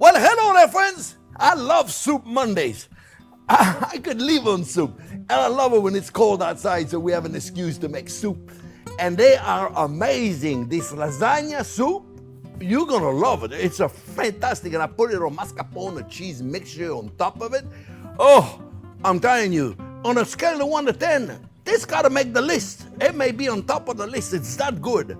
Well, hello there, friends. I love Soup Mondays. I could live on soup. And I love it when it's cold outside, so we have an excuse to make soup. And they are amazing. This lasagna soup, you're gonna love it. It's a fantastic, and I put it on mascarpone cheese mixture on top of it. Oh, I'm telling you, on a scale of 1 to 10, this gotta make the list. It may be on top of the list. It's that good.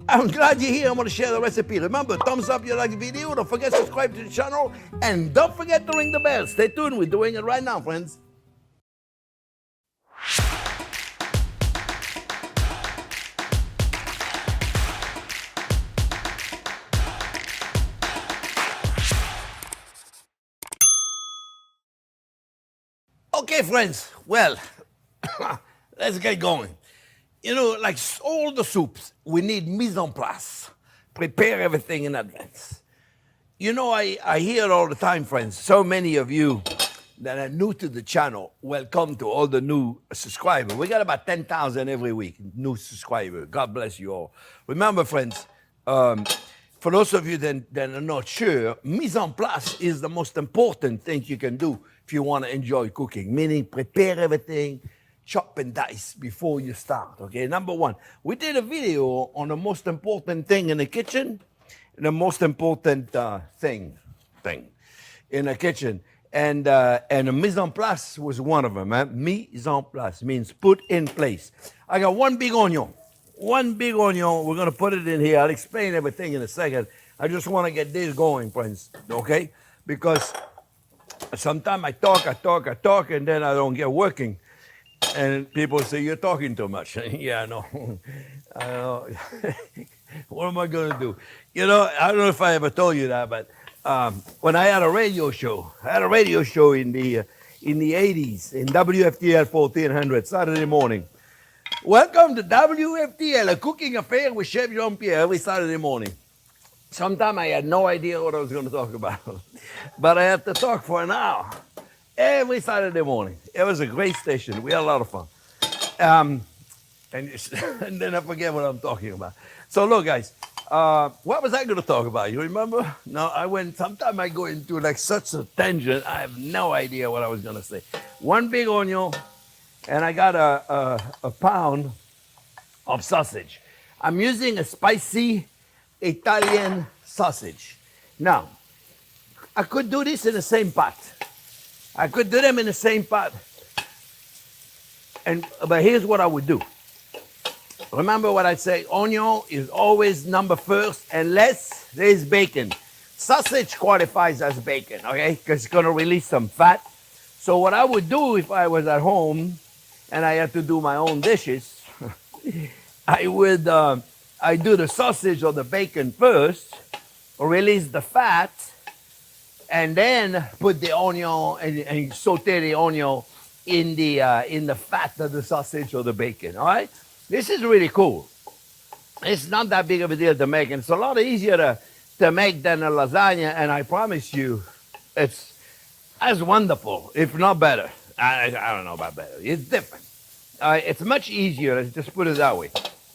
I'm glad you're here. I'm going to share the recipe. Remember, thumbs up if you like the video. Don't forget to subscribe to the channel. And don't forget to ring the bell. Stay tuned. We're doing it right now, friends. Okay, friends. Well, let's get going. You know, like all the soups, we need mise en place. Prepare everything in advance. You know, I hear all the time, friends, so many of you that are new to the channel, welcome to all the new subscribers. We got about 10,000 every week, new subscribers. God bless you all. Remember, friends, for those of you that are not sure, mise en place is the most important thing you can do if you want to enjoy cooking, meaning prepare everything, chop and dice before you start, okay? Number one, we did a video on the most important thing in the kitchen, the most important thing in the kitchen, and the mise en place was one of them. Mise en place means put in place. I got one big onion. We're gonna put it in here. I'll explain everything in a second. I just want to get this going, friends, okay? Because sometimes I talk, and then I don't get working. And people say, you're talking too much. Yeah, I know. I know. What am I going to do? You know, I don't know if I ever told you that, but when I had a radio show, in the 80s, in WFTL 1400, Saturday morning. Welcome to WFTL, a cooking affair with Chef Jean-Pierre every Saturday morning. Sometimes I had no idea what I was going to talk about, but I had to talk for an hour. Every Saturday morning. It was a great station. We had a lot of fun. And then I forget what I'm talking about. So look, guys, what was I going to talk about? You remember? No, sometimes I go into like such a tangent, I have no idea what I was going to say. One big onion, and I got a pound of sausage. I'm using a spicy Italian sausage. Now, I could do this in the same pot. I could do them in the same pot. But here's what I would do. Remember what I say, onion is always number first unless there's bacon. Sausage qualifies as bacon, okay? Because it's going to release some fat. So what I would do if I was at home and I had to do my own dishes, I do the sausage or the bacon first, release the fat, and then put the onion and saute the onion in the fat of the sausage or the bacon, all right? This is really cool. It's not that big of a deal to make, and it's a lot easier to make than a lasagna, and I promise you, it's as wonderful, if not better. I don't know about better. It's different. It's much easier, let's just put it that way.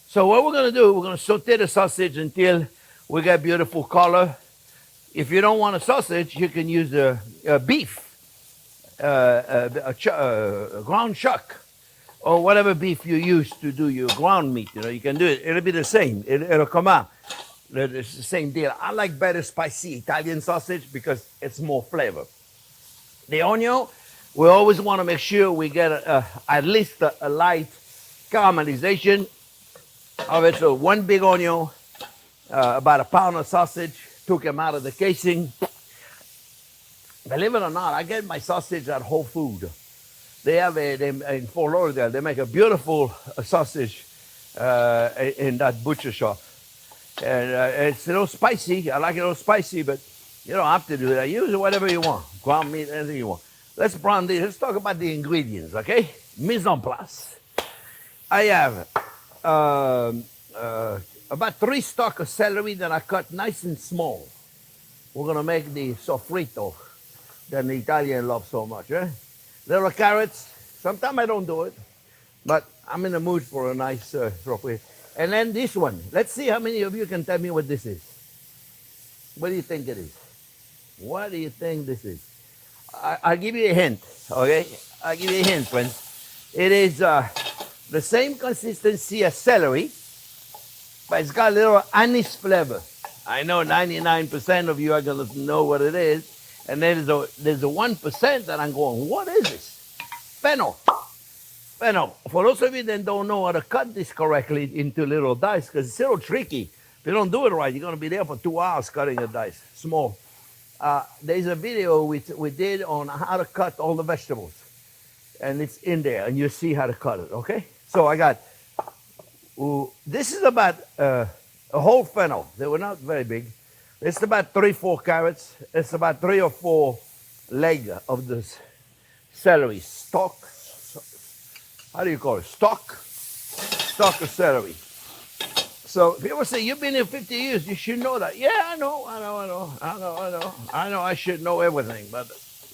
So what we're going to do, we're going to saute the sausage until we get beautiful color. If you don't want a sausage, you can use a beef, a ground chuck, or whatever beef you use to do your ground meat. You know, you can do it. It'll be the same. It'll come out. It's the same deal. I like better spicy Italian sausage because it's more flavor. The onion, we always want to make sure we get at least a light caramelization of it. So one big onion, about a pound of sausage. Took them out of the casing. Believe it or not, I get my sausage at Whole Foods. They have in Fort Lauderdale, they make a beautiful sausage in that butcher shop. And it's a little spicy. I like it a little spicy, but you don't have to do that. Use whatever you want. Ground meat, anything you want. Let's brown this. Let's talk about the ingredients, okay? Mise en place. I have about 3 stalks of celery that I cut nice and small. We're going to make the sofrito that the Italian love so much, right? Little carrots. Sometimes I don't do it, but I'm in the mood for a nice sofrito. And then this one. Let's see how many of you can tell me what this is. What do you think it is? What do you think this is? I'll give you a hint, okay? I'll give you a hint, friends. It is the same consistency as celery, but it's got a little anise flavor. I know 99% of you are going to know what it is. And then there's a 1% that I'm going, what is this? Fennel. Fennel. For those of you that don't know how to cut this correctly into little dice, because it's a little tricky. If you don't do it right, you're going to be there for 2 hours cutting the dice, small. There's a video we did on how to cut all the vegetables. And it's in there, and you see how to cut it, okay? So I got, this is about a whole fennel. They were not very big. It's about 3-4 carrots. It's about 3 or 4 legs of the celery stalk. How do you call it? Stalk of celery. So people say, you've been here 50 years, you should know that. Yeah, I know. I should know everything, but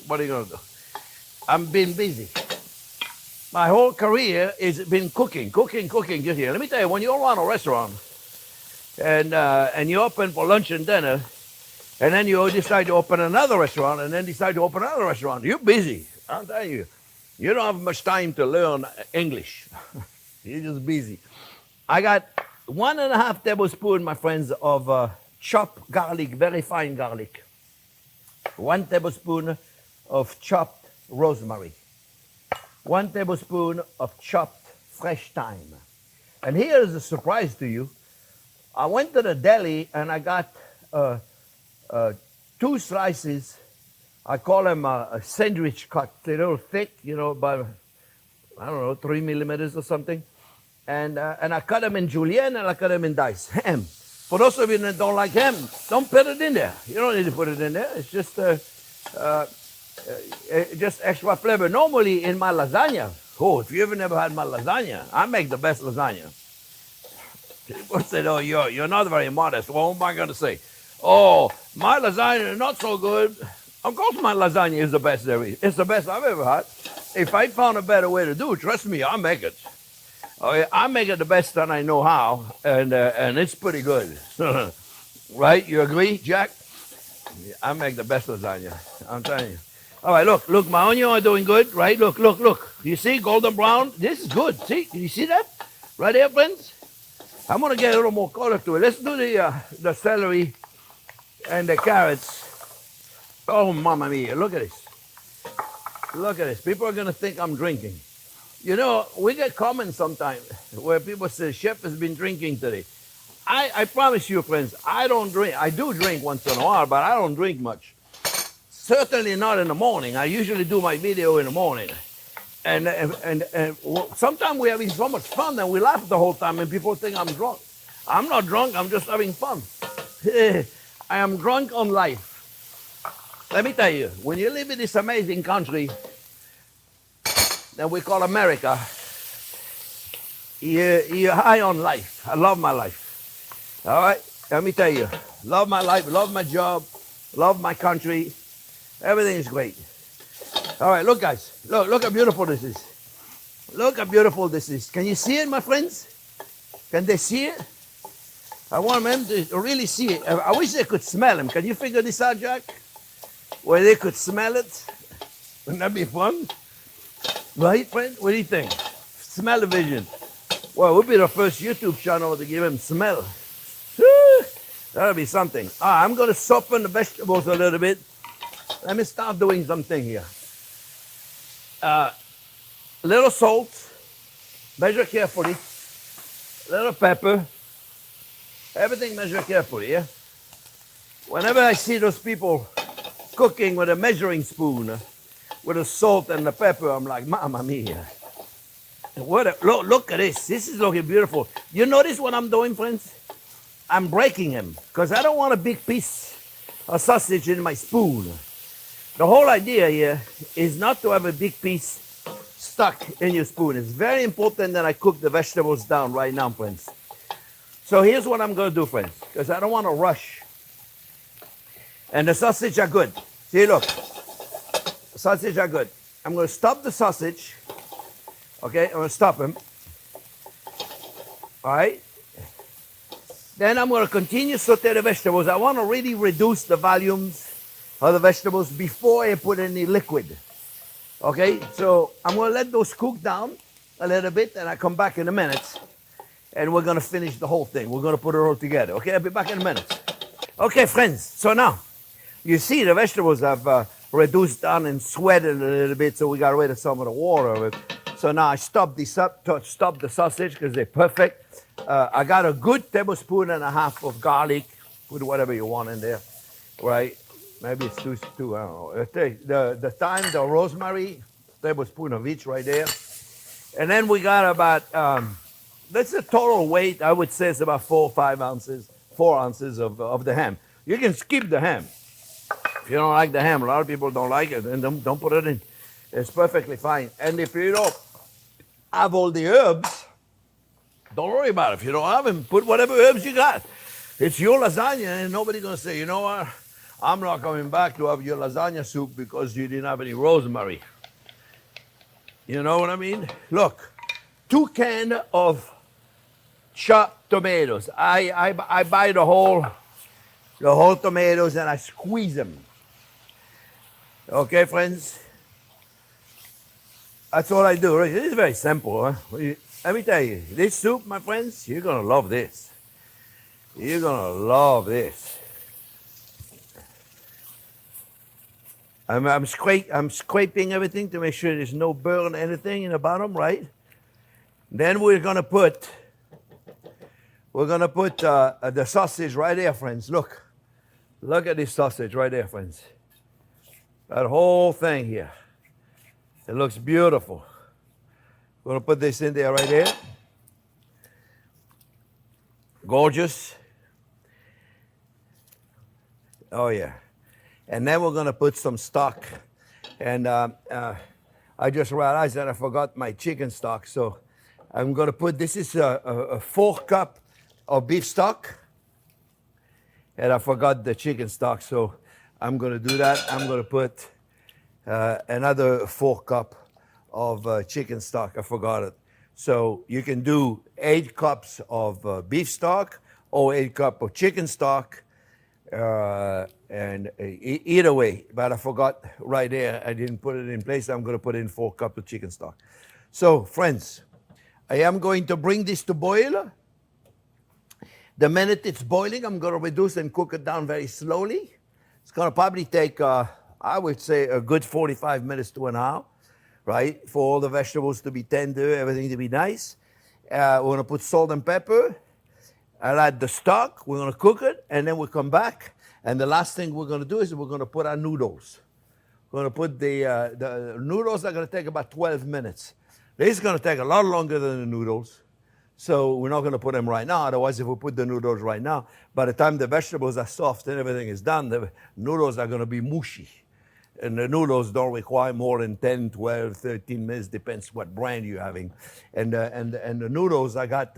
what are you going to do? I'm being busy. My whole career has been cooking. Just here. Let me tell you, when you run a restaurant and you open for lunch and dinner, and then you decide to open another restaurant, and then decide to open another restaurant, you're busy. I'm telling you. You don't have much time to learn English. You're just busy. I got 1.5 tablespoons, my friends, of chopped garlic, very fine garlic. 1 tablespoon of chopped rosemary. 1 tablespoon of chopped fresh thyme. And here is a surprise to you. I went to the deli and I got 2 slices. I call them a sandwich cut, a little thick, you know, about, I don't know, 3 millimeters or something. And I cut them in julienne and I cut them in dice. Ham. For those of you that don't like ham, don't put it in there. You don't need to put it in there. It's just extra flavor. Normally in my lasagna, if you ever never had my lasagna, I make the best lasagna. People say, oh, you're not very modest. What am I going to say? Oh, my lasagna is not so good. Of course my lasagna is the best there is. It's the best I've ever had. If I found a better way to do it, trust me, I'll make it. Okay, I make it the best that I know how, and it's pretty good. Right? You agree, Jack? I make the best lasagna. I'm telling you. All right, look, my onion are doing good, right? Look. You see, golden brown? This is good. See? You see that? Right there, friends? I'm going to get a little more color to it. Let's do the celery and the carrots. Oh, mamma mia, look at this. Look at this. People are going to think I'm drinking. You know, we get comments sometimes where people say, Chef has been drinking today. I promise you, friends, I don't drink. I do drink once in a while, but I don't drink much. Certainly not in the morning. I usually do my video in the morning. And sometimes we're having so much fun that we laugh the whole time and people think I'm drunk. I'm not drunk. I'm just having fun. I am drunk on life. Let me tell you, when you live in this amazing country that we call America, you're high on life. I love my life. All right? Let me tell you, love my life, love my job, love my country. Everything is great. All right, look, guys. Look how beautiful this is. Look how beautiful this is. Can you see it, my friends? Can they see it? I want them to really see it. I wish they could smell them. Can you figure this out, Jack? Where they could smell it? Wouldn't that be fun? Right, friend? What do you think? Smell-o-vision. Well, we'll be the first YouTube channel to give him smell. That'll be something. I'm going to soften the vegetables a little bit. Let me start doing something here. Little salt. Measure carefully. Little pepper. Everything measure carefully, yeah? Whenever I see those people cooking with a measuring spoon, with the salt and the pepper, I'm like, Mamma mia. Look at this. This is looking beautiful. You notice what I'm doing, friends? I'm breaking them because I don't want a big piece of sausage in my spoon. The whole idea here is not to have a big piece stuck in your spoon. It's very important that I cook the vegetables down right now, friends. So here's what I'm going to do, friends, because I don't want to rush. And the sausage are good. See, look. The sausage are good. I'm going to stop the sausage. Okay, I'm going to stop them. All right. Then I'm going to continue to saute the vegetables. I want to really reduce the volumes of the vegetables before I put any liquid. Okay, so I'm gonna let those cook down a little bit, and I come back in a minute, and we're gonna finish the whole thing. We're gonna put it all together. Okay, I'll be back in a minute. Okay, friends, so now, you see the vegetables have reduced down and sweated a little bit, so we got rid of some of the water. So now I stop this up, stop the sausage because they're perfect. I got a good tablespoon and a half of garlic. Put whatever you want in there, right? Maybe it's too I don't know. The thyme, the rosemary, tablespoon of each right there. And then we got about, that's the total weight, I would say it's about 4 ounces of the ham. You can skip the ham. If you don't like the ham, a lot of people don't like it, and don't put it in. It's perfectly fine. And if you don't have all the herbs, don't worry about it. If you don't have them, put whatever herbs you got. It's your lasagna, and nobody's going to say, you know what, I'm not coming back to have your lasagna soup because you didn't have any rosemary. You know what I mean? Look, 2 cans of chopped tomatoes. I buy the whole tomatoes and I squeeze them. Okay, friends? That's all I do. It is very simple. Huh? Let me tell you, this soup, my friends, you're going to love this. You're going to love this. I'm scraping everything to make sure there's no burn anything in the bottom, right? Then we're going to put the sausage right there, friends. Look at this sausage right there, friends. That whole thing here. It looks beautiful. We're going to put this in there right there. Gorgeous. Oh, yeah. And then we're going to put some stock. And I just realized that I forgot my chicken stock. So I'm going to put, this is a 4 cup of beef stock. And I forgot the chicken stock. So I'm going to do that. I'm going to put another 4 cup of chicken stock. I forgot it. So you can do 8 cups of beef stock or 8 cups of chicken stock. And either way, but I forgot right there. I didn't put it in place. I'm going to put in 4 cups of chicken stock. So, friends, I am going to bring this to boil. The minute it's boiling, I'm going to reduce and cook it down very slowly. It's going to probably take, I would say, a good 45 minutes to an hour, right? For all the vegetables to be tender, everything to be nice. We're going to put salt and pepper. I'll add the stock. We're going to cook it, and then we'll come back. And the last thing we're going to do is we're going to put our noodles. We're going to put the noodles are going to take about 12 minutes. This is going to take a lot longer than the noodles. So we're not going to put them right now. Otherwise, if we put the noodles right now, by the time the vegetables are soft and everything is done, the noodles are going to be mushy. And the noodles don't require more than 10, 12, 13 minutes, depends what brand you're having. And the noodles, I got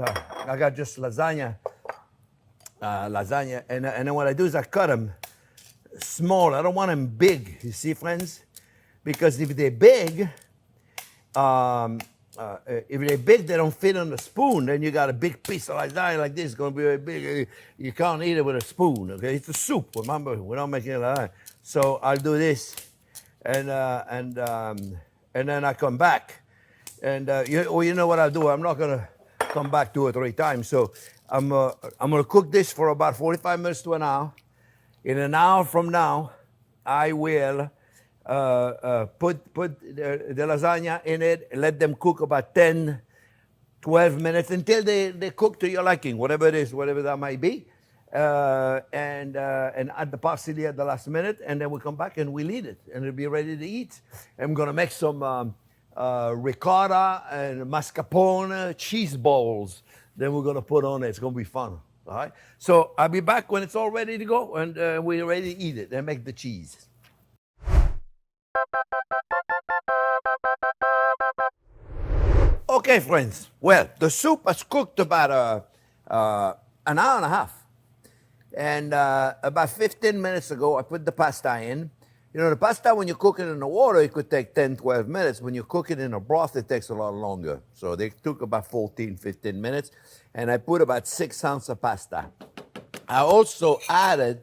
just lasagna, and then what I do is I cut them small. I don't want them big, you see, friends? Because if they're big, they don't fit on the spoon, then you got a big piece of lasagna like this. It's going to be very big. You can't eat it with a spoon, okay? It's a soup, remember? We're not making it like that. So I'll do this, and then I come back. And you know what I'll do? I'm not going to come back 2 or 3 times. So I'm going to cook this for about 45 minutes to an hour. In an hour from now, I will put the lasagna in it, let them cook about 10, 12 minutes until they cook to your liking, whatever it is, whatever that might be. And add the parsley at the last minute, and then we come back and we'll eat it, and it'll be ready to eat. I'm going to make some ricotta and mascarpone cheese balls. Then we're going to put on it. It's going to be fun. All right. So I'll be back when it's all ready to go, and we're ready to eat it and make the cheese. Okay, friends. Well, the soup has cooked about an hour and a half. And about 15 minutes ago, I put the pasta in. You know, the pasta, when you cook it in the water, it could take 10, 12 minutes. When you cook it in a broth, it takes a lot longer. So they took about 14, 15 minutes. And I put about 6 ounces of pasta. I also added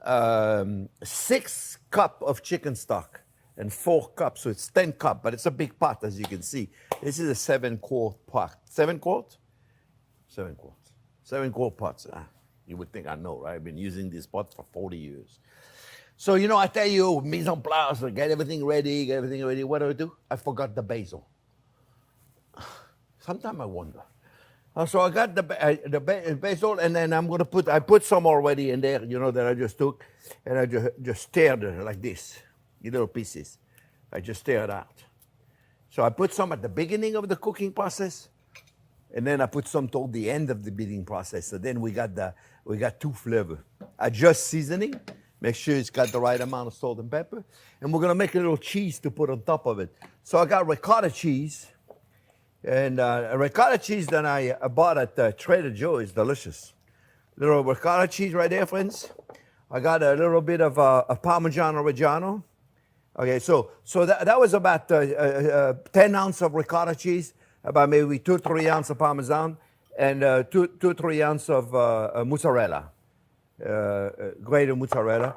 6 cups of chicken stock and 4 cups, so it's 10 cups, but it's a big pot, as you can see. This is a 7-quart pot. 7 quart? 7 quarts. 7-quart pots. You would think I know, right? I've been using this pot for 40 years. So, I tell you, mise en place, get everything ready. What do? I forgot the basil. Sometimes I wonder. So I got the basil, and then I put some already in there, that I just took, and I just stirred it like this, in little pieces. I just stir it out. So I put some at the beginning of the cooking process, and then I put some toward the end of the beating process. So then we got 2 flavors. Adjust seasoning, make sure it's got the right amount of salt and pepper, and we're gonna make a little cheese to put on top of it. So I got ricotta cheese. And ricotta cheese that I bought at Trader Joe's is delicious. Little ricotta cheese right there, friends. I got a little bit of Parmigiano Reggiano. Okay, so that was about 10 ounces of ricotta cheese, about maybe 2-3 ounces of Parmesan, and 2-3 ounces of mozzarella, grated mozzarella.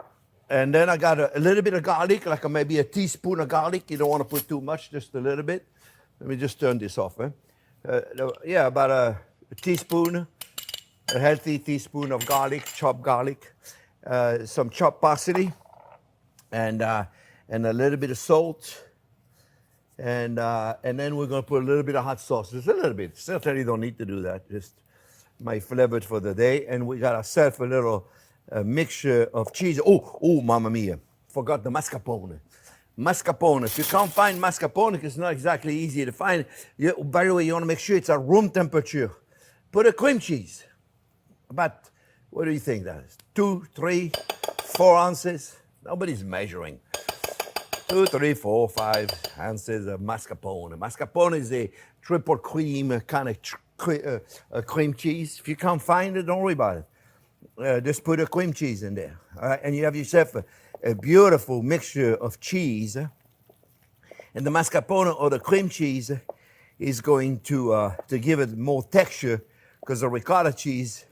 And then I got a little bit of garlic, like maybe a teaspoon of garlic. You don't want to put too much, just a little bit. Let me just turn this off. About a teaspoon, a healthy teaspoon of garlic, chopped garlic, some chopped parsley, and a little bit of salt, and then we're going to put a little bit of hot sauce, just a little bit. Certainly don't need to do that, just my flavor for the day. And we got ourselves a little mixture of cheese. Oh, mamma mia, forgot the mascarpone. Mascarpone. If you can't find mascarpone, it's not exactly easy to find. By the way, you want to make sure it's at room temperature. Put a cream cheese. About, what do you think that is? 2, 3, 4 ounces? Nobody's measuring. 2, 3, 4, 5 ounces of mascarpone. Mascarpone is a triple cream kind of cream cheese. If you can't find it, don't worry about it. Just put a cream cheese in there. All right? And you have yourself a beautiful mixture of cheese, and the mascarpone or the cream cheese is going to give it more texture, because the ricotta cheese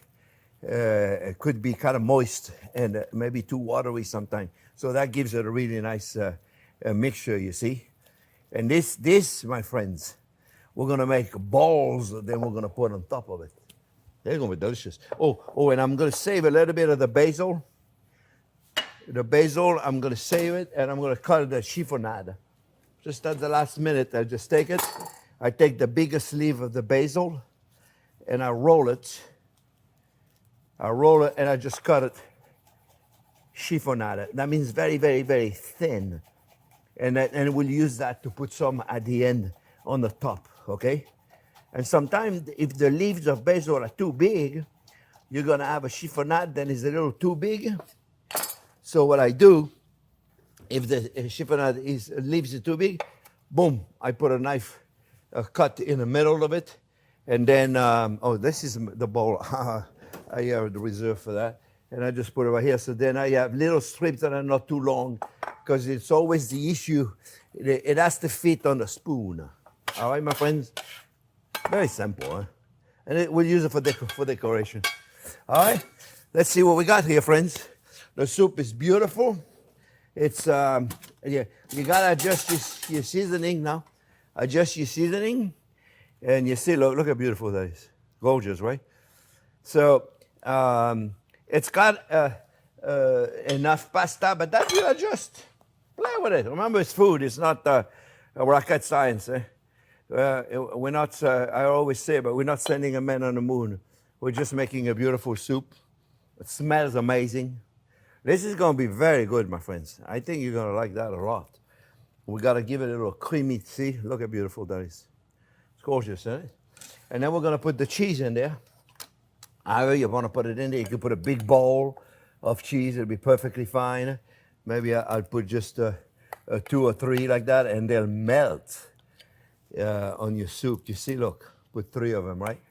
could be kind of moist and maybe too watery sometimes. So that gives it a really nice mixture, you see. And this, my friends, we're going to make balls that then we're going to put on top of it. They're going to be delicious. Oh, and I'm going to save a little bit of the basil. The basil, I'm going to save it, and I'm going to cut it a chiffonade. Just at the last minute, I just take it. I take the biggest leaf of the basil, and I roll it. And I just cut it chiffonade. That means very, very, very thin. And we'll use that to put some at the end on the top, okay? And sometimes, if the leaves of basil are too big, you're going to have a chiffonade that is a little too big. So what I do, if the chiffonade leaves it too big, boom, I put a knife cut in the middle of it. And then, this is the bowl. I have the reserve for that. And I just put it right here. So then I have little strips that are not too long, because it's always the issue. It has to fit on the spoon. All right, my friends? Very simple, huh? And we'll use it for decoration. All right? Let's see what we got here, friends. The soup is beautiful. It's, you got to adjust your seasoning now. Adjust your seasoning. And you see, look how beautiful that is. Gorgeous, right? So, it's got enough pasta, but that you adjust. Play with it. Remember, it's food. It's not a rocket science. We're not, I always say, but we're not sending a man on the moon. We're just making a beautiful soup. It smells amazing. This is going to be very good, my friends. I think you're going to like that a lot. We got to give it a little creamy. See, look how beautiful that is. It's gorgeous, isn't it? And then we're going to put the cheese in there. However you want to put it in there, you can put a big bowl of cheese. It'll be perfectly fine. Maybe I'll put just 2 or 3 like that, and they'll melt on your soup. You see, look, put 3 of them, right?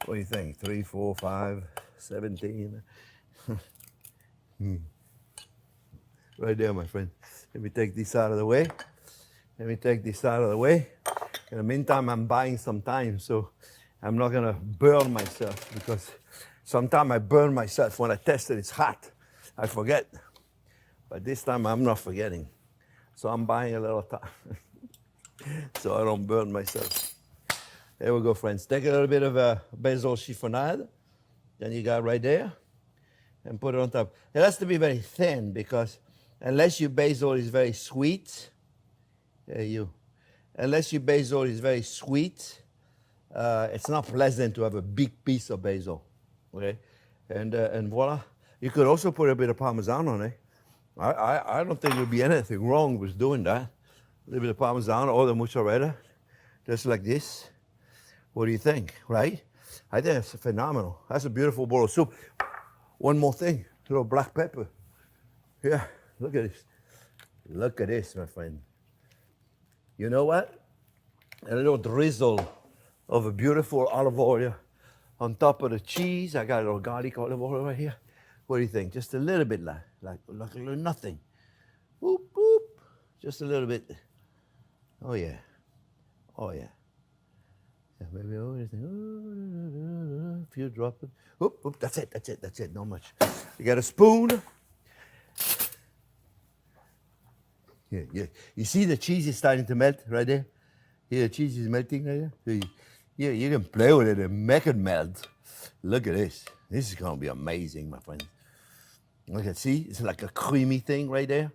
What do you think? 3, 4, 5, 17. Right there, my friend. Let me take this out of the way. In the meantime, I'm buying some time, so I'm not going to burn myself, because sometimes I burn myself when I test it. It's hot. I forget. But this time I'm not forgetting. So I'm buying a little time so I don't burn myself. There we go, friends. Take a little bit of basil chiffonade. Then you got right there. And put it on top. It has to be very thin because unless your basil is very sweet, unless your basil is very sweet, it's not pleasant to have a big piece of basil. Okay? And voila. You could also put a bit of Parmesan on it. I don't think there'd be anything wrong with doing that. A little bit of Parmesan or the mozzarella, just like this. What do you think, right? I think it's phenomenal. That's a beautiful bowl of soup. One more thing, a little black pepper. Yeah, look at this. Look at this, my friend. You know what? A little drizzle of a beautiful olive oil on top of the cheese. I got a little garlic olive oil right here. What do you think? Just a little bit like nothing. Boop, boop. Just a little bit. Oh, yeah. Oh, yeah. Yeah, maybe a few drops. Oop, oop, that's it, not much. You got a spoon. Yeah. You see the cheese is starting to melt right there? Yeah, the cheese is melting right there. So you can play with it and make it melt. Look at this. This is going to be amazing, my friends. Look at, see? It's like a creamy thing right there.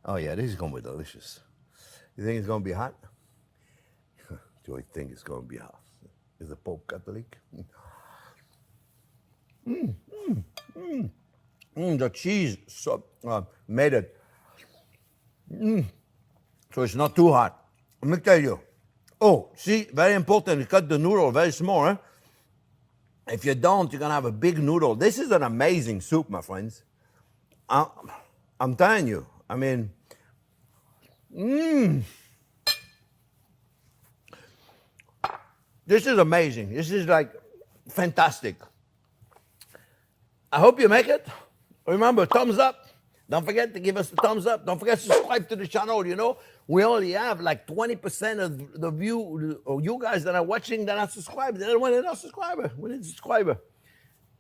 Oh, yeah, this is going to be delicious. You think it's going to be hot? Do I think it's going to be hot? Is the Pope Catholic? The cheese made it. So it's not too hot. Let me tell you. Oh, see, very important. You cut the noodle very small. Eh? If you don't, you're going to have a big noodle. This is an amazing soup, my friends. I'm telling you. I mean, this is amazing. This is like fantastic. I hope you make it. Remember, thumbs up. Don't forget to give us the thumbs up. Don't forget to subscribe to the channel. You know, we only have like 20% of the view, or you guys that are watching that are subscribed. They're not subscriber. We need a subscriber.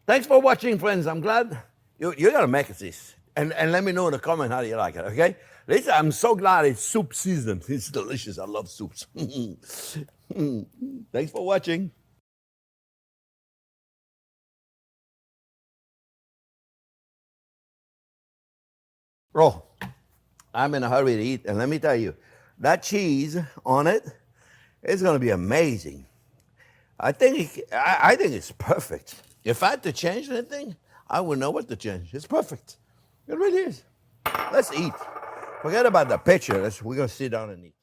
Thanks for watching, friends. I'm glad you're going to make it this. And let me know in the comment how you like it, okay? Listen, I'm so glad it's soup season. It's delicious. I love soups. Thanks for watching. Oh, I'm in a hurry to eat, and let me tell you, that cheese on it is going to be amazing. I think it's perfect. If I had to change anything, I wouldn't know what to change. It's perfect. It really is. Let's eat. Forget about the picture. We're going to sit down and eat.